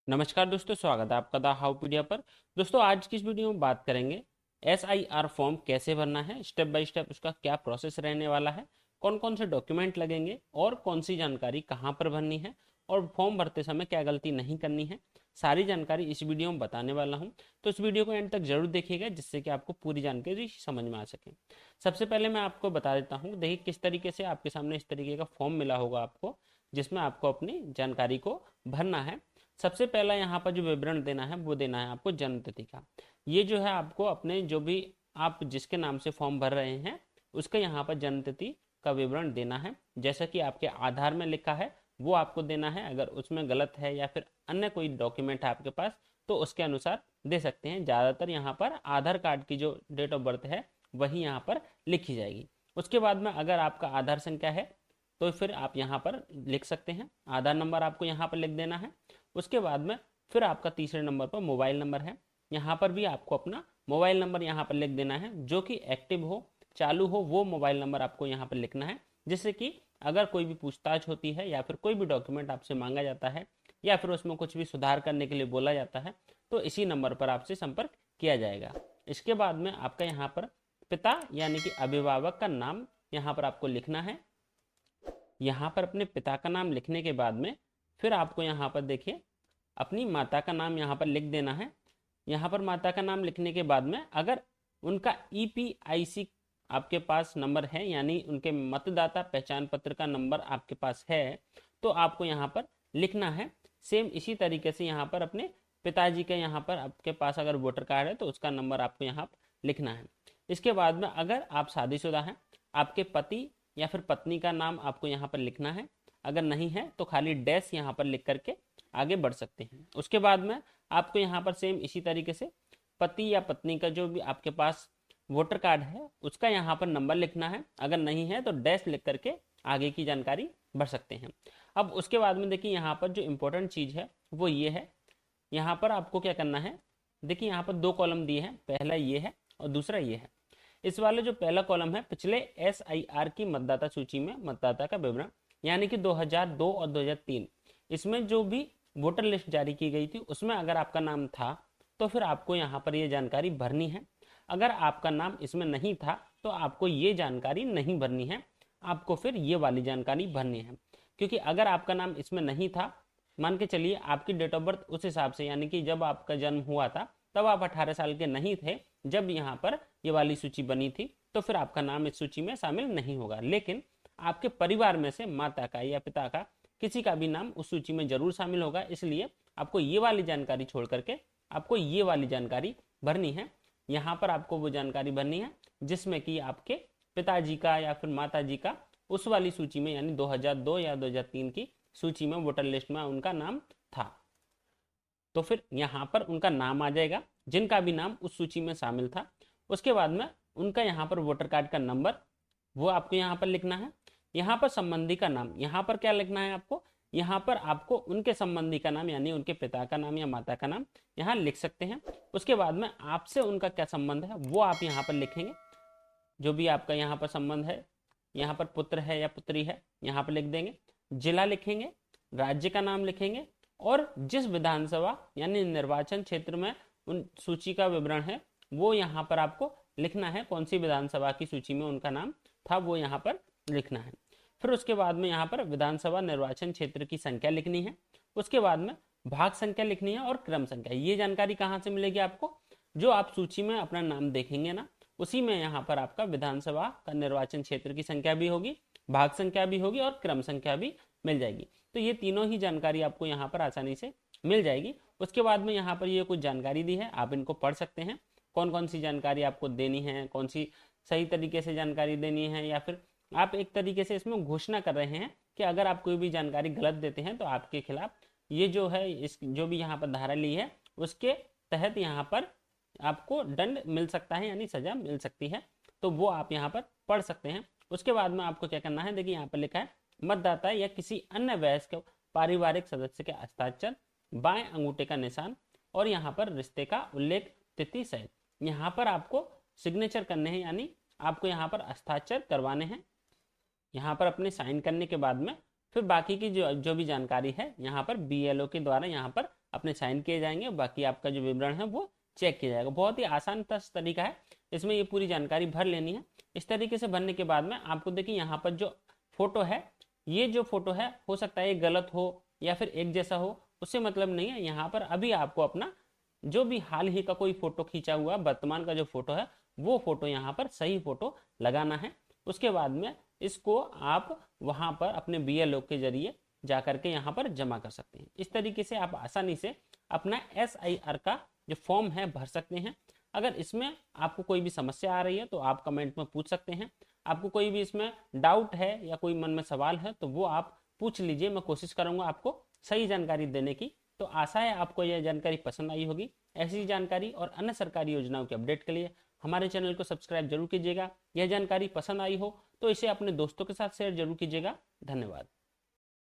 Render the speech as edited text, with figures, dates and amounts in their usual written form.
नमस्कार दोस्तों, स्वागत है आपका द हाउपीडिया पर। दोस्तों, आज की इस वीडियो में बात करेंगे SIR फॉर्म कैसे भरना है, स्टेप बाय स्टेप उसका क्या प्रोसेस रहने वाला है, कौन कौन से डॉक्यूमेंट लगेंगे और कौन सी जानकारी कहाँ पर भरनी है और फॉर्म भरते समय क्या गलती नहीं करनी है। सारी जानकारी इस वीडियो में बताने वाला हूँ, तो इस वीडियो को एंड तक जरूर देखिएगा जिससे कि आपको पूरी जानकारी समझ में आ सके। सबसे पहले मैं आपको बता देता हूँ, देखिए किस तरीके से आपके सामने इस तरीके का फॉर्म मिला होगा आपको, जिसमें आपको अपनी जानकारी को भरना है। सबसे पहला यहाँ पर जो विवरण देना है वो देना है आपको जन्म तिथि का। ये जो है आपको अपने जो भी आप जिसके नाम से फॉर्म भर रहे हैं उसका यहाँ पर जन्म तिथि का विवरण देना है। जैसा कि आपके आधार में लिखा है वो आपको देना है। अगर उसमें गलत है या फिर अन्य कोई डॉक्यूमेंट है आपके पास तो उसके अनुसार दे सकते हैं। ज़्यादातर यहाँ पर आधार कार्ड की जो डेट ऑफ बर्थ है वही यहाँ पर लिखी जाएगी। उसके बाद में अगर आपका आधार संख्या है तो फिर आप यहाँ पर लिख सकते हैं। आधार नंबर आपको यहाँ पर लिख देना है। उसके बाद में फिर आपका तीसरे नंबर पर मोबाइल नंबर है। यहाँ पर भी आपको अपना मोबाइल नंबर यहाँ पर लिख देना है, जो कि एक्टिव हो, चालू हो, वो मोबाइल नंबर आपको यहाँ पर लिखना है। जिससे कि अगर कोई भी पूछताछ होती है या फिर कोई भी डॉक्यूमेंट आपसे मांगा जाता है या फिर उसमें कुछ भी सुधार करने के लिए बोला जाता है तो इसी नंबर पर आपसे संपर्क किया जाएगा। इसके बाद में आपका यहाँ पर पिता यानी कि अभिभावक का नाम यहाँ पर आपको लिखना है। यहाँ पर अपने पिता का नाम लिखने के बाद में फिर आपको यहाँ पर देखिए अपनी माता का नाम यहाँ पर लिख देना है। यहाँ पर माता का नाम लिखने के बाद में अगर उनका EPIC आपके पास नंबर है यानी उनके मतदाता पहचान पत्र का नंबर आपके पास है तो आपको यहाँ पर लिखना है। सेम इसी तरीके से यहाँ पर अपने पिताजी के यहाँ पर आपके पास अगर वोटर कार्ड है तो उसका नंबर आपको यहाँ पर लिखना है। इसके बाद में अगर आप शादीशुदा हैं, आपके पति या फिर पत्नी का नाम आपको यहाँ पर लिखना है। अगर नहीं है तो खाली डैश यहाँ पर लिख करके आगे बढ़ सकते हैं। उसके बाद में आपको यहाँ पर सेम इसी तरीके से पति या पत्नी का जो भी आपके पास वोटर कार्ड है उसका यहाँ पर नंबर लिखना है। अगर नहीं है तो डैश लिख करके आगे की जानकारी भर सकते हैं। अब उसके बाद में देखिए यहाँ पर जो इम्पोर्टेंट चीज़ है वो ये है। यहाँ पर आपको क्या करना है, देखिए यहाँ पर दो कॉलम दिए हैं, पहला ये है और दूसरा ये है। इस वाले जो पहला कॉलम है पिछले SIR की मतदाता सूची में मतदाता का विवरण यानी कि 2002 और 2003 इसमें जो भी वोटर लिस्ट जारी की गई थी उसमें अगर आपका नाम था तो फिर आपको यहाँ पर ये जानकारी भरनी है। अगर आपका नाम इसमें नहीं था तो आपको ये जानकारी नहीं भरनी है, आपको फिर ये वाली जानकारी भरनी है। क्योंकि अगर आपका नाम इसमें नहीं था, मान के चलिए आपकी डेट ऑफ बर्थ उस हिसाब से यानी कि जब आपका जन्म हुआ था तब आप 18 साल के नहीं थे जब यहाँ पर ये वाली सूची बनी थी, तो फिर आपका नाम इस सूची में शामिल नहीं होगा। लेकिन आपके परिवार में से माता का या पिता का किसी का भी नाम उस सूची में जरूर शामिल होगा। इसलिए आपको ये वाली जानकारी छोड़ करके आपको ये वाली जानकारी भरनी है। यहाँ पर आपको वो जानकारी भरनी है जिसमें कि आपके पिताजी का या फिर माता जी का उस वाली सूची में यानी 2002 या 2003 की सूची में वोटर लिस्ट में उनका नाम था। तो फिर यहाँ पर उनका नाम आ जाएगा जिनका भी नाम उस सूची में शामिल था। उसके बाद में उनका यहाँ पर वोटर कार्ड का नंबर वो आपको यहाँ पर लिखना है। यहाँ पर संबंधी का नाम, यहाँ पर क्या लिखना है आपको, यहाँ पर आपको उनके संबंधी का नाम यानी उनके पिता का नाम या माता का नाम यहाँ लिख सकते हैं। उसके बाद में आपसे उनका क्या संबंध है वो आप यहाँ पर लिखेंगे। जो भी आपका यहाँ पर संबंध है, यहाँ पर पुत्र है या पुत्री है यहाँ पर लिख देंगे। जिला लिखेंगे, राज्य का नाम लिखेंगे और जिस विधानसभा यानी निर्वाचन क्षेत्र में उन सूची का विवरण है वो यहाँ पर आपको लिखना है। कौन सी विधानसभा की सूची में उनका नाम था वो यहाँ पर लिखना है। फिर उसके बाद में यहाँ पर विधानसभा निर्वाचन क्षेत्र की संख्या लिखनी है। उसके बाद में भाग संख्या लिखनी है और क्रम संख्या। ये जानकारी कहाँ से मिलेगी आपको, जो आप सूची में अपना नाम देखेंगे ना उसी में यहाँ पर आपका विधानसभा का निर्वाचन क्षेत्र की संख्या भी होगी, भाग संख्या भी होगी और क्रम संख्या भी मिल जाएगी। तो ये तीनों ही जानकारी आपको यहाँ पर आसानी से मिल जाएगी। उसके बाद में यहाँ पर ये कुछ जानकारी दी है, आप इनको पढ़ सकते हैं। कौन कौन सी जानकारी आपको देनी है, कौन सी सही तरीके से जानकारी देनी है, या फिर आप एक तरीके से इसमें घोषणा कर रहे हैं कि अगर आप कोई भी जानकारी गलत देते हैं तो आपके खिलाफ ये जो है इस जो भी यहाँ पर धारा ली है उसके तहत यहाँ पर आपको दंड मिल सकता है यानी सजा मिल सकती है। तो वो आप यहाँ पर पढ़ सकते हैं। उसके बाद में आपको क्या करना है, देखिए यहाँ पर लिखा है मतदाता या किसी अन्य वयस्क पारिवारिक सदस्य के हस्ताक्षर, बाएं अंगूठे का निशान और यहाँ पर रिश्ते का उल्लेख तिथि सहित यहाँ पर आपको सिग्नेचर करने हैं यानी आपको यहाँ पर हस्ताक्षर करवाने हैं। यहाँ पर अपने साइन करने के बाद में फिर बाकी की जो भी जानकारी है यहाँ पर BLO के द्वारा यहाँ पर अपने साइन किए जाएंगे, बाकी आपका जो विवरण है वो चेक किया जाएगा। बहुत ही आसान तरीका है, इसमें ये पूरी जानकारी भर लेनी है। इस तरीके से भरने के बाद में आपको देखिए यहाँ पर जो फोटो है, ये जो फोटो है हो सकता है ये गलत हो या फिर एक जैसा हो, उससे मतलब नहीं है। यहाँ पर अभी आपको अपना जो भी हाल ही का कोई फोटो खींचा हुआ वर्तमान का जो फोटो है वो फोटो यहाँ पर सही फोटो लगाना है। उसके बाद में इसको आप वहाँ पर अपने BLO के जरिए जा करके यहाँ पर जमा कर सकते हैं। इस तरीके से आप आसानी से अपना SIR का जो फॉर्म है भर सकते हैं। अगर इसमें आपको कोई भी समस्या आ रही है तो आप कमेंट में पूछ सकते हैं। आपको कोई भी इसमें डाउट है या कोई मन में सवाल है तो वो आप पूछ लीजिए, मैं कोशिश करूंगा आपको सही जानकारी देने की। तो आशा है आपको यह जानकारी पसंद आई होगी। ऐसी जानकारी और अन्य सरकारी योजनाओं के अपडेट के लिए हमारे चैनल को सब्सक्राइब जरूर कीजिएगा। यह जानकारी पसंद आई हो तो इसे अपने दोस्तों के साथ शेयर जरूर कीजिएगा। धन्यवाद।